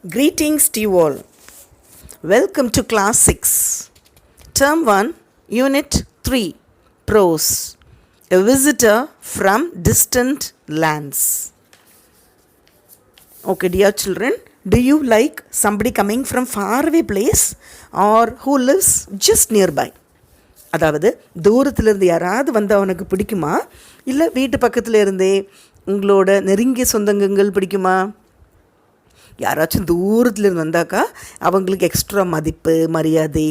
Greetings to you all. Welcome to Class 6, Term 1, Unit 3, Prose, a visitor from distant lands. Okay, dear children, do you like somebody coming from faraway place or who lives just nearby? அதாவது தூரத்துலேருந்து யாராவது வந்து அவனுக்கு பிடிக்குமா, இல்லை வீட்டு பக்கத்தில் இருந்தே உங்களோட நெருங்கிய சொந்தங்கள் பிடிக்குமா? யாராச்சும் தூரத்துலேருந்து வந்தாக்கா அவங்களுக்கு எக்ஸ்ட்ரா மதிப்பு மரியாதை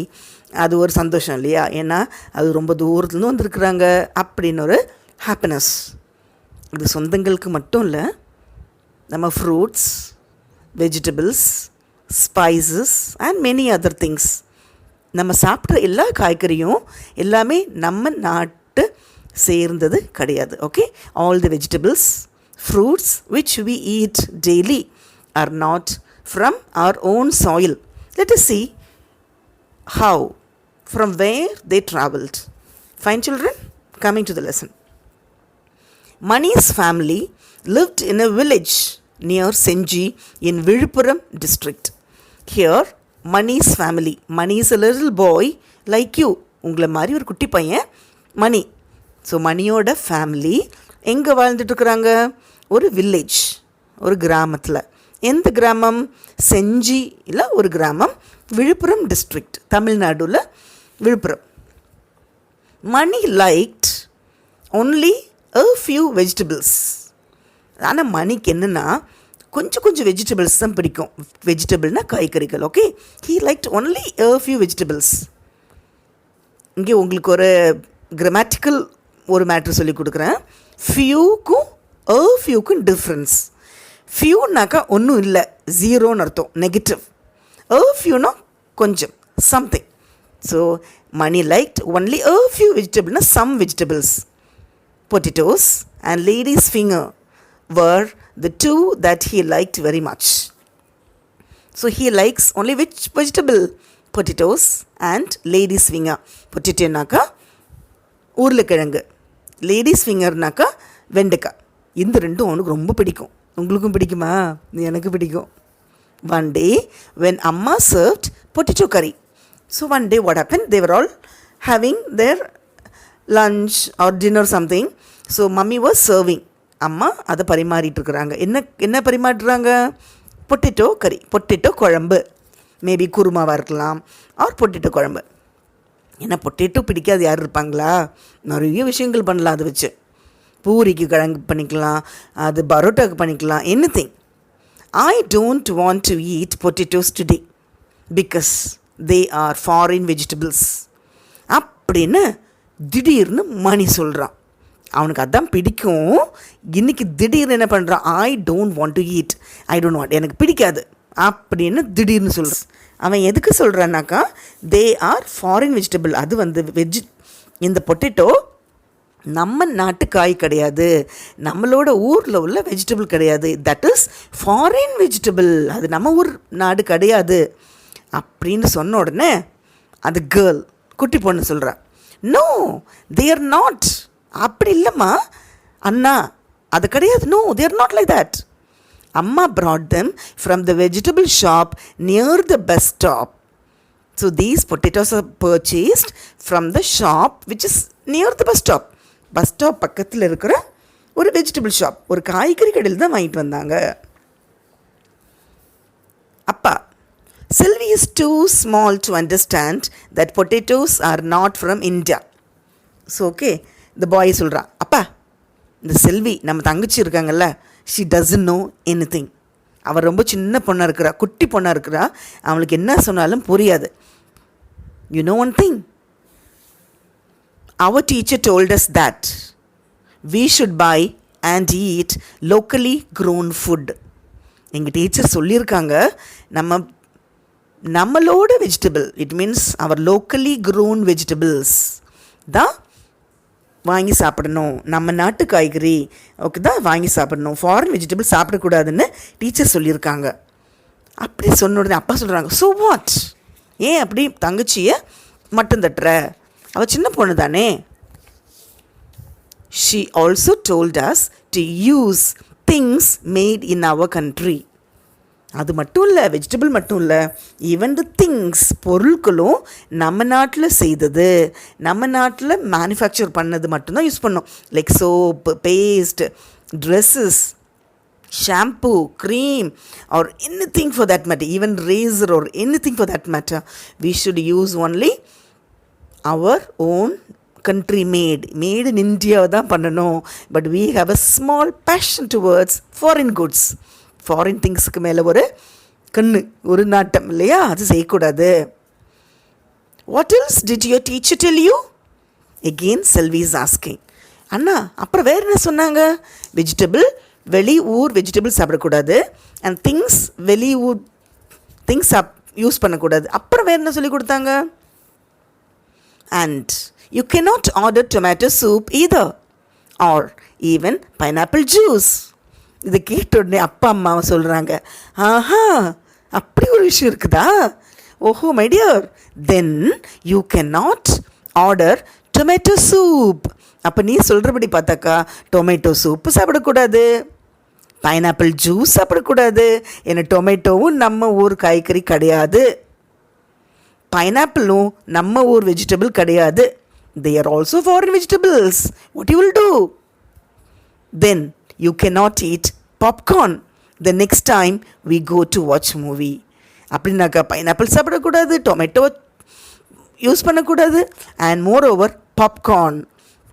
அது ஒரு சந்தோஷம் இல்லையா? ஏன்னா அது ரொம்ப தூரத்துலேருந்து வந்திருக்குறாங்க அப்படின்னு ஒரு ஹாப்பினஸ். இது சொந்தங்களுக்கு மட்டும் இல்லை, நம்ம fruits, vegetables, spices and many other things, நம்ம சாப்பிட்ற எல்லா காய்கறியும் எல்லாமே நம்ம நாட்டு சேர்ந்தது கிடையாது. Okay, all the vegetables, fruits which we eat daily are not from our own soil. Let us see how, from where they travelled. Fine children, coming to the lesson. Mani's family lived in a village near Senji in Viluppuram district. Here, Mani's family, Mani is a little boy like you, உங்களை மாதிரி ஒரு குட்டி பையன் மணி. So மணியோட family எங்கே வாழ்ந்துட்டு இருக்கிறாங்க? ஒரு வில்லேஜ், ஒரு கிராமத்தில். எந்த கிராமம்? செஞ்சியில் ஒரு கிராமம், விழுப்புரம் டிஸ்ட்ரிக்ட், தமிழ்நாடுல Viluppuram. Mani liked only a few vegetables. ஆனால் மணிக்கு என்னென்னா கொஞ்சம் வெஜிடபிள்ஸ் தான் பிடிக்கும். வெஜிடபிள்னா காய்கறிகள். Okay, he liked only a few vegetables. இங்கே உங்களுக்கு ஒரு கிராமட்டிக்கல் ஒரு மேட்ரு சொல்லி கொடுக்குறேன். ஃபியூக்கும் a ஃபியூக்கும் டிஃப்ரென்ஸ். ஃபியூனாக்கா ஒன்றும் இல்லை, ஜீரோன்னு அர்த்தம், நெகட்டிவ். a ஃபியூனா கொஞ்சம், something. So Mani liked only a few வெஜிடபிள்னா some vegetables. Potatoes and ladies finger were the two that he liked very much. So he likes only which vegetable? Potatoes and lady's finger. Potato naka உருளைக்கிழங்கு, ladies ஃபிங்கர்னாக்கா வெண்டைக்காய். இந்த ரெண்டும் அவனுக்கு ரொம்ப பிடிக்கும். உங்களுக்கும் பிடிக்குமா? எனக்கு பிடிக்கும். One day when Amma served potato curry. So one day what happened? They were all having their lunch or dinner something. So mummy was serving. அம்மா அதை பரிமாறிட்டுருக்குறாங்க. என்ன பரிமாறுறாங்க? பொட்டேட்டோ கறி, பொட்டேட்டோ குழம்பு, மேபி குருமாவாக இருக்கலாம், ஆர் பொட்டேட்டோ குழம்பு. ஏன்னா பொட்டேட்டோ பிடிக்காது யார் இருப்பாங்களா? நிறைய விஷயங்கள் பண்ணலாம் அதை வச்சு. பூரிக்கு கிழங்கு பண்ணிக்கலாம், அது பரோட்டாவுக்கு பண்ணிக்கலாம், anything. I don't want to eat potatoes today because they are foreign vegetables அப்படின்னு திடீர்னு மணி சொல்கிறான். அவனுக்கு அதான் பிடிக்கும். இன்றைக்கி திடீர்னு என்ன பண்ணுறான்? I don't want to eat, I don't want, எனக்கு பிடிக்காது அப்படின்னு திடீர்னு சொல்கிறான். அவன் எதுக்கு சொல்கிறான்னாக்கா, தே ஆர் ஃபாரின் வெஜிடபிள். அது வந்து இந்த பொட்டேட்டோ நம்ம நாட்டு காய் கிடையாது, நம்மளோட ஊரில் உள்ள வெஜிடபிள் கிடையாது. தட் இஸ் ஃபாரின் வெஜிடபிள், அது நம்ம ஊர் நாடு கிடையாது அப்படின்னு சொன்ன உடனே அது கேர்ள், குட்டி பொண்ணு சொல்கிறான், நோ தே ஆர் நாட். அப்படி இல்லைம்மா அண்ணா, அது கிடையாது. No, they are not like that. அம்மா brought them from the vegetable shop near the bus stop. So these potatoes are purchased from the shop which is near the bus stop. Bus stop பக்கத்தில் இருக்கிற ஒரு vegetable shop, ஒரு காய்கறி கடையில் தான் வாங்கிட்டு வந்தாங்க. அப்பா, Sylvie is too small to understand that potatoes are not from India. So okay, இந்த பாய் சொல்கிறான், அப்பா இந்த செல்வி நம்ம தங்கச்சி இருக்காங்கல்ல, ஷி டசன்ட் நோ எனிதிங். அவள் ரொம்ப சின்ன பொண்ணாக இருக்கிறா, குட்டி பொண்ணாக இருக்கிறா, அவளுக்கு என்ன சொன்னாலும் புரியாது. You know one thing, our teacher told us that we should buy and eat locally grown food. எங்கள் டீச்சர் சொல்லியிருக்காங்க, நம்மளோட vegetable, it means our locally grown vegetables தான் வாங்கி சாப்பிடணும், நம்ம நாட்டு காய்கறி ஓகே தான் வாங்கி சாப்பிடணும், ஃபாரின் வெஜிடபிள் சாப்பிடக்கூடாதுன்னு டீச்சர் சொல்லியிருக்காங்க. அப்படி சொன்ன உடனே அப்பா சொல்கிறாங்க, ஸோ வாட், ஏன் அப்படி தங்கச்சியை மட்டும் தட்டுற, அவள் சின்ன பொண்ணு தானே. She also told us to use things made in our country. அது மட்டும் இல்லை, வெஜிடபிள் மட்டும் இல்லை, ஈவன் த திங்ஸ், பொருட்களும் நம்ம நாட்டில் செய்தது, நம்ம நாட்டில் மேனுஃபேக்சர் பண்ணது மட்டும்தான் யூஸ் பண்ணோம். Like soap, paste, dresses, shampoo, cream, or anything for that matter, even razor or anything for that matter, we should use only our own country made in India தான் பண்ணணும். But we have a small passion towards foreign goods. foreign thingsக்கு மேலே ஒரு கண்ணு, ஒரு நாட்டம் இல்லையா, அது செய்யக்கூடாது. What else did your teacher tell you? Again Selvi is asking. அண்ணா அப்புறம் வேறு என்ன சொன்னாங்க? வெஜிடபிள், வெளி ஊர் வெஜிடபிள் சாப்பிடக்கூடாது, அண்ட் திங்ஸ், வெளி ஊர் திங்ஸ் யூஸ் பண்ணக்கூடாது. அப்புறம் வேறு என்ன சொல்லி கொடுத்தாங்க? And you cannot order tomato soup either, or even pineapple juice. இது கேட்ட உடனே அப்பா அம்மாவை சொல்கிறாங்க, ஆஹா அப்படி ஒரு விஷயம் இருக்குதா, ஓஹோ my dear, then you cannot order tomato soup. அப்போ நீ சொல்கிறபடி பார்த்தாக்கா டொமேட்டோ சூப்பு சாப்பிடக்கூடாது, பைனாப்பிள் ஜூஸ் சாப்பிடக்கூடாது. ஏன்னா டொமேட்டோவும் நம்ம ஊர் காய்கறி கிடையாது, பைனாப்பிளும் நம்ம ஊர் வெஜிடபிள் கிடையாது. They are also foreign vegetables. What you will do? Then you cannot eat popcorn the next time we go to watch movie. அப்படின்னாக்கா பைனாப்பிள் சாப்பிடக்கூடாது, டொமேட்டோ யூஸ் பண்ணக்கூடாது, அண்ட் மோர் ஓவர்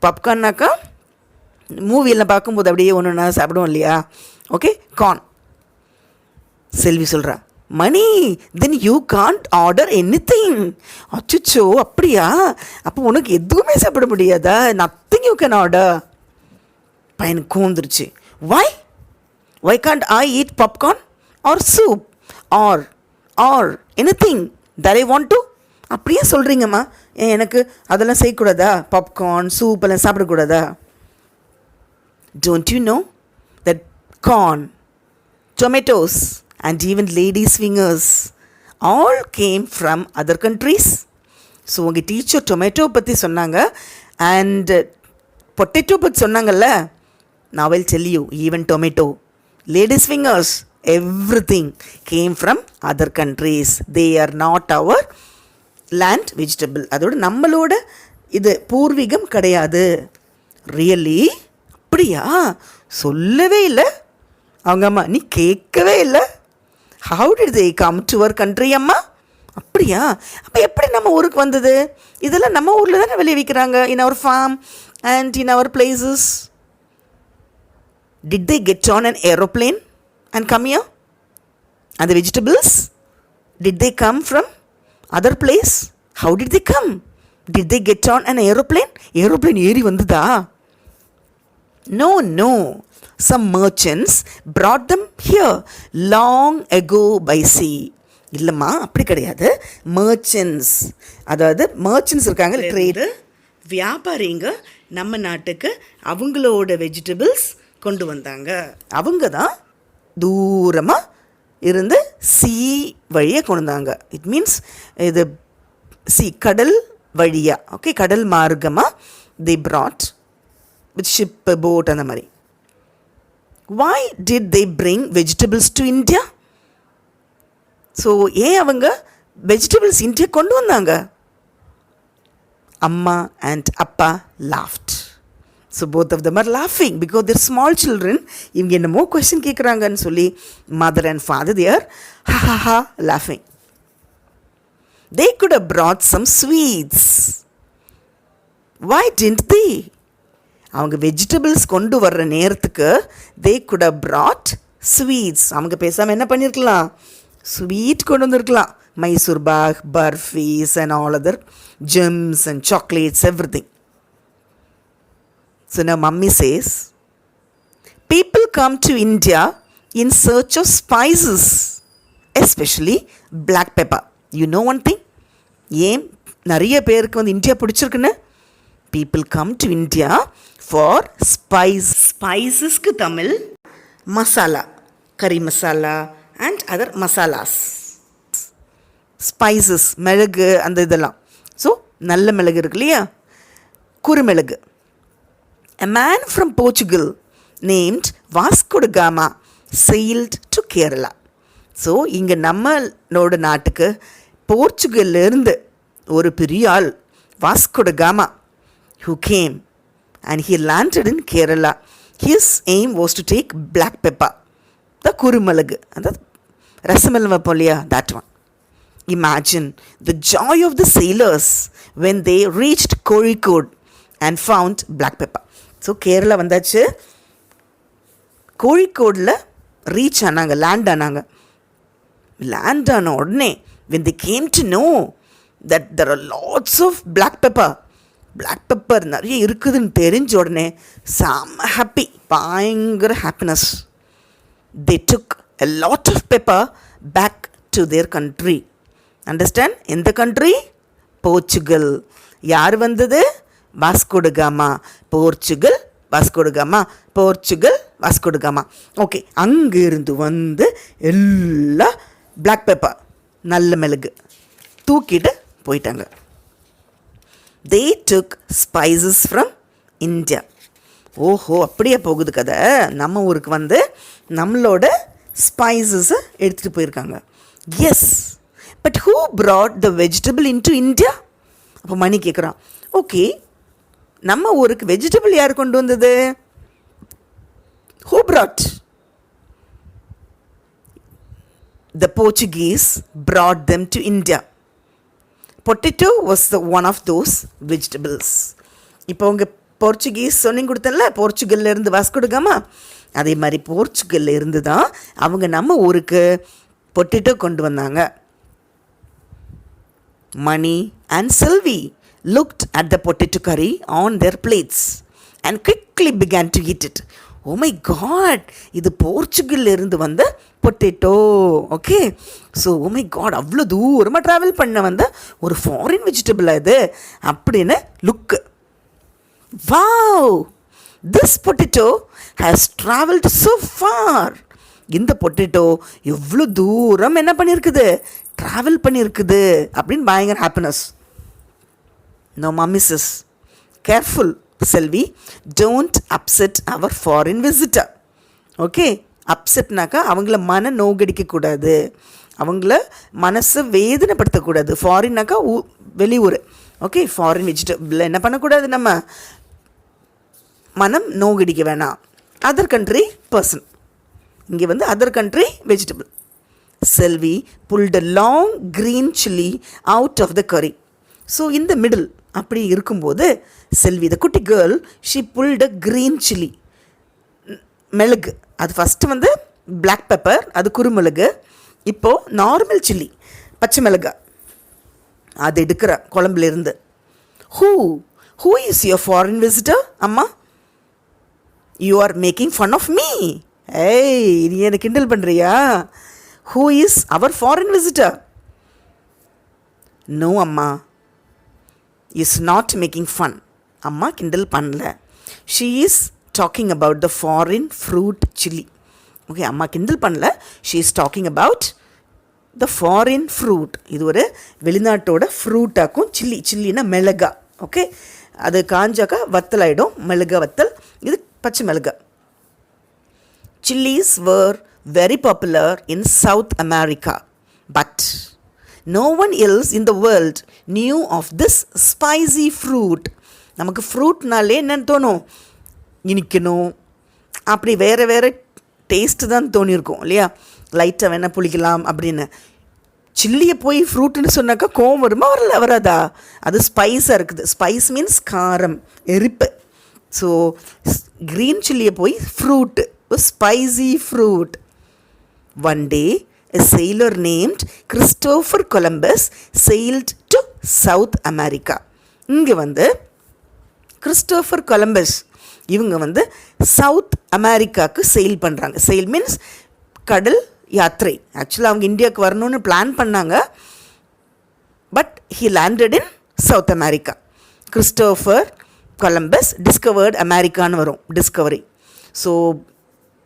பாப்கார்ன்னாக்கா மூவியெல்லாம் பார்க்கும்போது அப்படியே ஒன்று ஒன்றா சாப்பிடுவோம் இல்லையா, ஓகே, கார்ன். செல்வி சொல்கிறா, Mani then you can't order anything. அச்சோ அப்படியா, அப்போ உனக்கு எதுவுமே சாப்பிட முடியாதா? Nothing you can order. பையனுக்கு கூந்துருச்சு. Why can't I eat popcorn or soup or anything that I want to? அப்படியே சொல்கிறீங்கம்மா, எனக்கு அதெல்லாம் செய்யக்கூடாதா? பாப்கார்ன், சூப் எல்லாம் சாப்பிடக்கூடாதா? Don't you know that corn, tomatoes, and even ladies' fingers all came from other countries? So உங்கள் teacher tomato பற்றி சொன்னாங்க, அண்ட் பொட்டேட்டோ பற்றி சொன்னாங்கல்ல. Now I'll tell you, even tomato, ladies' fingers, everything came from other countries. They are not our land vegetable. அதோட நம்மளோட இது பூர்வீகம் கிடையாது. ரியலி? அப்படியா? சொல்லவே இல்லை அவங்க அம்மா, நீ கேட்கவே இல்லை. How did they come to our country அம்மா? அப்படியா? அப்போ எப்படி நம்ம ஊருக்கு வந்தது? இதெல்லாம் நம்ம ஊரில் தானே விளைவிக்கிறாங்க, in our farm and in our places. Did they get on an aeroplane and come here? அந்த vegetables, did they come from other place? How did they come? Did they get on an aeroplane? Aeroplane ஏறி வந்ததா? No. Some merchants brought them here long ago by sea. இல்லைம்மா அப்படி கிடையாது. Merchants, அதாவது merchants இருக்காங்க, trader, வியாபாரிங்க நம்ம நாட்டுக்கு அவங்களோட வெஜிடபிள்ஸ் கொண்டு வந்தாங்க. அவங்க தான் தூரமாக இருந்து சீ வழியாக கொண்டு வந்தாங்க. இட் மீன்ஸ் இது கடல் வழியாக, ஓகே, கடல் மார்க்கமாக they brought with ship, boat அந்த மாதிரி. Why did they bring vegetables to India? So ஏன் அவங்க வெஜிடபிள்ஸ் இந்தியா கொண்டு வந்தாங்க? அம்மா அண்ட் அப்பா laughed. So both of them are laughing because they're small children. இவங்க என்னமோ கொஸ்டின் கேட்குறாங்கன்னு சொல்லி mother and father they are ha laughing. They could have brought some sweets. Why didn't they? அவங்க vegetables கொண்டு வர்ற நேரத்துக்கு they could have brought sweets. அவங்க பேசாமல் என்ன பண்ணியிருக்கலாம்? ஸ்வீட் கொண்டு வந்திருக்கலாம். Mysore pak, barfis and all other gems and chocolates, everything. So now mummy says, people come to India in search of spices, especially black pepper. You know one thing? ஏன் நிறைய பேருக்கு வந்து இந்தியா பிடிச்சிருக்குன்னு? people come to India for spice. ஸ்பைசஸ்க்கு Tamil masala, கறி masala and other masalas. Spices, மிளகு, அந்த இதெல்லாம். So நல்ல மிளகு இருக்கு இல்லையா, குறுமிளகு. A man from Portugal named Vasco da Gama sailed to Kerala. So இங்கே நம்மளோட நாட்டுக்கு போர்ச்சுகல்லேருந்து ஒரு பெரிய ஆள் வாஸ்கோ ட gamma who came and he landed in Kerala. His aim was to take black pepper, the kurumalagu, and rasamal வைப்போம் இல்லையா, that one. Imagine the joy of the sailors when they reached Kozhikode and found black pepper. So Kerala வந்தாச்சு, கோழிக்கோடில் reach ஆனாங்க, land ஆனாங்க. Land ஆன உடனே when they came to know that there are lots of black pepper நிறைய இருக்குதுன்னு தெரிஞ்ச உடனே செம்ம ஹாப்பி, பயங்கர happiness. they took a lot of pepper back to their country. Understand? எந்த கண்ட்ரி? போர்ச்சுகல். யார் வந்தது? வாஸ்கோ ட காமா. போர்ச்சுகல் வாஸ்கோ ட காமா, போர்ச்சுகல் வாஸ்கோ ட காமா. ஓகே, அங்கிருந்து வந்து எல்லா பிளாக் பெப்பர், நல்ல மிளகு தூக்கிட்டு போயிட்டாங்க. they took spices from India. ஓஹோ, அப்படியே போகுது கதை. நம்ம ஊருக்கு வந்து நம்மளோட ஸ்பைசஸை எடுத்துகிட்டு போயிருக்காங்க. Yes, but who brought the vegetable into India? அப்போ மணி கேட்குறான், ஓகே, நம்ம ஊருக்கு வெஜிடபிள் யார் கொண்டு வந்தது? who brought? The Portuguese brought them to India. Potato was the one of those vegetables. இப்போ உங்கள் போர்ச்சுகீஸ் சொன்னிங்க கொடுத்தல, போர்ச்சுகல்ல இருந்து வாஸ்கோ ட காமா, அதே மாதிரி போர்ச்சுகல்ல இருந்து தான் அவங்க நம்ம ஊருக்கு பொட்டேட்டோ கொண்டு வந்தாங்க. Mani and Sylvie looked at the potato curry on their plates and quickly began to eat it. Oh my God, இது போர்ச்சுகல்ல இருந்து வந்த potato. Okay, so oh my God, அவ்வளோ தூரமாக ட்ராவல் பண்ண வந்த ஒரு ஃபாரின் வெஜிடபிளாக இது அப்படின்னு look. Wow, this potato has travelled so far. இந்த பொட்டேட்டோ எவ்வளோ தூரம் என்ன பண்ணியிருக்குது? ட்ராவல் பண்ணியிருக்குது அப்படின்னு பயங்கர happiness. No, Mummy says, careful, Selvi, don't upset our foreign visitor. Okay, அப்செட்னாக்கா அவங்கள மன நோகடிக்கக்கூடாது, அவங்கள மனசை வேதனைப்படுத்தக்கூடாது. ஃபாரின்னாக்கா வெளியூர். ஓகே, ஃபாரின் வெஜிடபிள் என்ன பண்ணக்கூடாது? நம்ம மனம் நோகடிக்க வேணாம். அதர் கண்ட்ரி பர்சன், இங்கே வந்து other country vegetable. Selvi pulled a long green chili out of the curry. So இந்த மிடில் அப்படி இருக்கும்போது செல்வி, த குட்டி girl, she pulled a green chilli, மிளகு. அது ஃபஸ்ட்டு வந்து பிளாக் பெப்பர், அது குறுமிளகு. இப்போது நார்மல் சில்லி, பச்சை மிளகா, அது எடுக்கிற குழம்புலேருந்து. Who is your foreign visitor? அம்மா, you are making fun of me. ஏய், நீ என்னை கிண்டல் பண்ணுறியா? Who is our foreign visitor? No அம்மா, is not making fun. அம்மா கிண்டல் பண்ணல. she is talking about the foreign fruit chili. Okay, அம்மா கிண்டல் பண்ணல. she is talking about the foreign fruit. இது ஒரு வெளிநாட்டோட ஃப்ரூட்டாக்கும் சில்லி. சில்லினா மிளகா. ஓகே, அது காஞ்சாக்கா வத்தல் ஆகிடும், மிளகா வத்தல். இது பச்சை மிளகா. chilies were very popular in South America, but no one else in the world knew of this spicy fruit. நமக்கு ஃப்ரூட்னாலே என்னென்னு தோணும்? இனிக்கணும், அப்படி வேறு வேறு டேஸ்ட்டு தான் தோணியிருக்கும் இல்லையா? லைட்டாக வேணால் புளிக்கலாம் அப்படின்னு. சில்லியை போய் ஃப்ரூட்டுன்னு சொன்னாக்கா கோவம் வருமா? வராதா? அது ஸ்பைஸாக இருக்குது. ஸ்பைஸ் மீன்ஸ் காரம், எரிப்பு. ஸோ க்ரீன் சில்லியை போய் fruit, spicy fruit. One day a sailor named Christopher Columbus sailed to South America. இங்கே வந்து கிறிஸ்டோஃபர் கொலம்பஸ் இவங்க வந்து சவுத் அமெரிக்காவுக்கு செயில் பண்ணுறாங்க. செயில் மீன்ஸ் கடல் யாத்திரை. ஆக்சுவலாக அவங்க இந்தியாவுக்கு வரணும்னு பிளான் பண்ணாங்க, but he landed in South America. Christopher Columbus discovered அமெரிக்கான்னு வரும், டிஸ்கவரி. ஸோ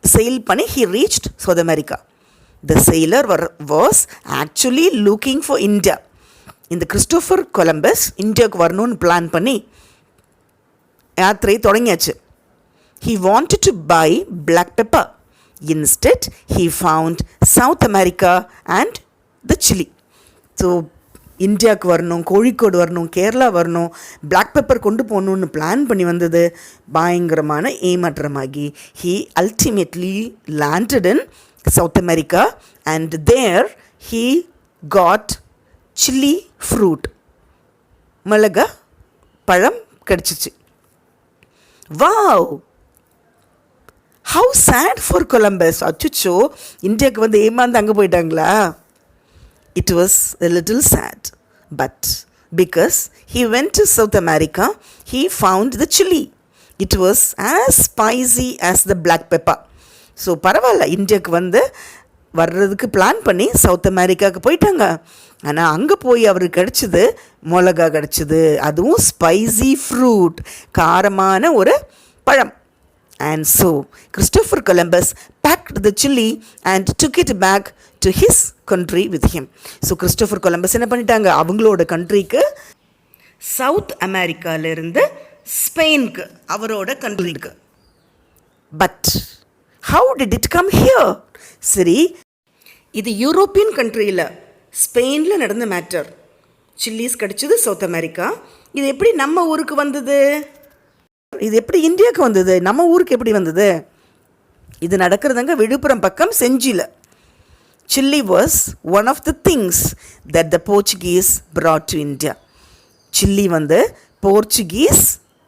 செயில் பண்ணி he reached South America. The sailor was actually looking for India. இந்த கிறிஸ்டோஃபர் கொலம்பஸ் இந்தியாவுக்கு வரணும்னு பிளான் பண்ணி யாத்திரை தொடங்கியாச்சு. He wanted to buy black pepper. Instead, he found South America and the Chile. So இந்தியாவுக்கு வரணும், கோழிக்கோடு வரணும், கேரளா வரணும், பிளாக் பெப்பர் கொண்டு போகணுன்னு பிளான் பண்ணி வந்தது பயங்கரமான ஏமாற்றமாகி he ultimately landed in South America and there he got chili fruit. மிளகா பழம் கிடச்சிச்சு. Wow, how sad for Columbus. அச்சுச்சோ, இந்தியாவுக்கு வந்து ஏமாந்து அங்கே போயிட்டாங்களா? It was a little sad, but because he went to South America, he found the chili. It was as spicy as the black pepper. So பரவாயில்ல, இந்தியாவுக்கு வந்து வர்றதுக்கு பிளான் பண்ணி சவுத் அமெரிக்காவுக்கு போயிட்டாங்க. ஆனால் அங்கே போய் அவருக்கு கிடச்சிது மிளகா கிடச்சிது, அதுவும் ஸ்பைசி ஃப்ரூட், காரமான ஒரு பழம். And so Christopher Columbus packed the chili and took it back to his country with him. So Christopher Columbus என்ன பண்ணிட்டாங்க, அவங்களோட கண்ட்ரிக்கு, சவுத் அமெரிக்காவிலிருந்து ஸ்பெயினுக்கு, அவரோட கண்ட்ரிக்கு. But how did it come here? சரி, இது யூரோப்பியன் கண்ட்ரியில் ஸ்பெயினில் நடந்த மேட்டர். சில்லிஸ் கிடச்சிது சவுத் அமெரிக்கா. இது எப்படி நம்ம ஊருக்கு வந்தது? இது எப்படி இந்தியாவுக்கு வந்தது? நம்ம ஊருக்கு எப்படி வந்தது? இது நடக்கிறதுங்க விழுப்புரம் பக்கம் செஞ்சியில். Chili was one of the things that the Portuguese brought to India. Chilli வந்து போர்ச்சுகீஸ்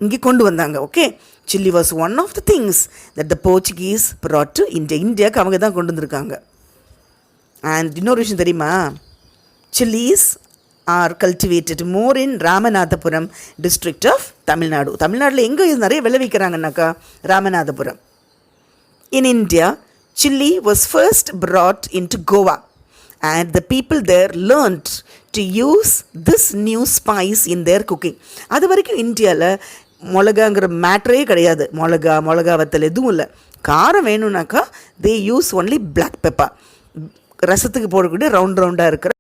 இங்கே கொண்டு வந்தாங்க. Okay, chilli was one of the things that the Portuguese brought to India. இந்தியாவுக்கு அவங்க தான் கொண்டு வந்திருக்காங்க. அண்ட் இன்னொரு விஷயம் தெரியுமா, chillies are cultivated more in Ramanathapuram district of Tamil Nadu. தமிழ்நாட்டில் எங்கே இது நிறைய விளைவிக்கிறாங்கன்னாக்கா Ramanathapuram. In India, chili was first brought into Goa and the people there learned to use this new spice in their cooking. அது வரைக்கும் இந்தியாவில் மிளகாங்கிற மேட்ரே கிடையாது. மிளகா வத்தல் எதுவும் இல்லை. காரம் வேணும்னாக்கா they use only black pepper. ரசத்துக்கு போடக்கூடிய ரவுண்டாக இருக்கிற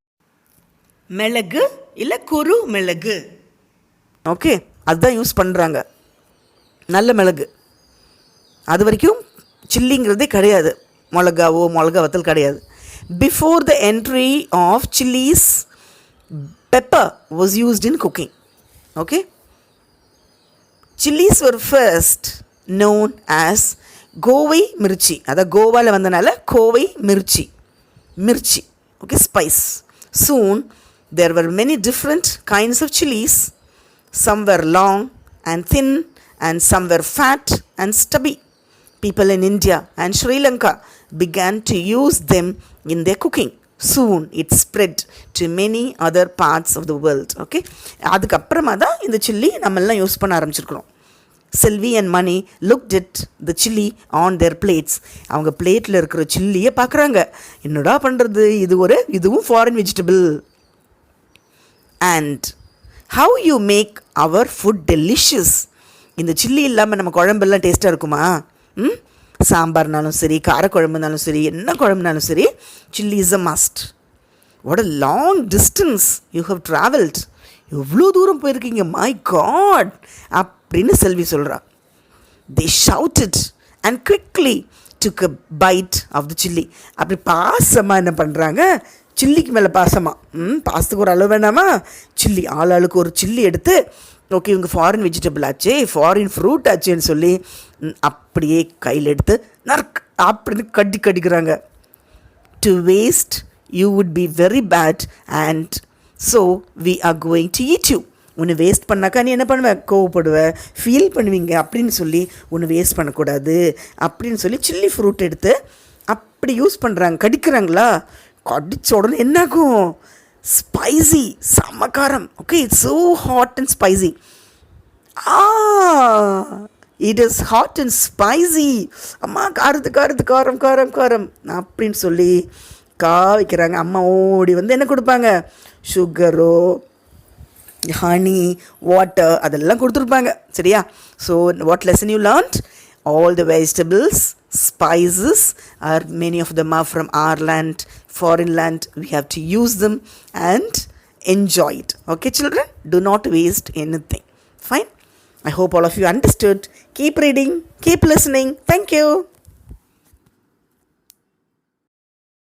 மிளகு இல்லை குறு மிளகு. ஓகே, அதுதான் யூஸ் பண்ணுறாங்க, நல்ல மிளகு. அது வரைக்கும் சில்லிங்கிறதே கிடையாது, மிளகா வத்தல் கிடையாது. Before the entry of chillies, pepper was used in cooking. Okay, chillies were first known as கோவை மிர்ச்சி. அதான் கோவாவில் வந்தனால கோவை மிர்ச்சி. Okay, spice. Soon there were many different kinds of chilies. Some were long and thin and some were fat and stubby. People in India and Sri Lanka began to use them in their cooking. Soon it spread to many other parts of the world. Okay, அதுக்கப்புறமா தான் இந்த chilli நம்மெல்லாம் use பண்ண ஆரம்பிச்சிருக்கிறோம். Sylvie and Mani looked at the chili on their plates. அவங்க பிளேட்டில் இருக்கிற சில்லியை பார்க்குறாங்க. என்னடா பண்ணுறது, இதுவும் foreign vegetable. And how you make our food delicious. இந்த சில்லி இல்லாமல் நம்ம குழம்பெல்லாம் டேஸ்ட்டாக இருக்குமா? சாம்பார்னாலும் சரி, காரக்குழம்புனாலும் சரி, என்ன குழம்புனாலும் சரி, chilli is a must. What a long distance you have travelled. எவ்வளோ தூரம் போயிருக்கீங்க, மை காட் அப்படின்னு செல்வி சொல்கிறா. They shouted and quickly took a bite of the chili. அப்படி பாசமாக என்ன பண்ணுறாங்க, சில்லிக்கு மேலே பாசத்துக்கு ஒரு அளவு வேணாமா, சில்லி ஆளுக்கு ஒரு சில்லி எடுத்து, ஓகே இவங்க ஃபாரின் வெஜிடபிள் ஆச்சே, ஃபாரின் ஃப்ரூட் ஆச்சேன்னு சொல்லி அப்படியே கையில் எடுத்து நர்க் அப்படின்னு கடிக்கிறாங்க. To waste you would be very bad and so we are going to eat you. ஒன்று வேஸ்ட் பண்ணாக்கா நீ என்ன பண்ணுவேன், கோவப்படுவேன், ஃபீல் பண்ணுவீங்க அப்படின்னு சொல்லி ஒன்று வேஸ்ட் பண்ணக்கூடாது அப்படின்னு சொல்லி சில்லி ஃப்ரூட் எடுத்து அப்படி யூஸ் பண்ணுறாங்க. கடிக்கிறாங்களா, கடிச்ச உடனே என்னாகும், ஸ்பைசி, செம்மக்காரம். Okay, it's so hot and spicy. It is hot and spicy. அம்மா காரம் அப்படின்னு சொல்லி வைக்கிறாங்க. அம்மா ஓடி வந்து என்ன கொடுப்பாங்க, சுகரோ ஹனி வாட்டர் அதெல்லாம் கொடுத்துருப்பாங்க. சரியா? So what lesson you learnt? All the vegetables, spices are many of them are from our land, foreign land. We have to use them and enjoy it. Okay, children? Do not waste anything. Fine? I hope all of you understood. Keep reading, keep listening. Thank you.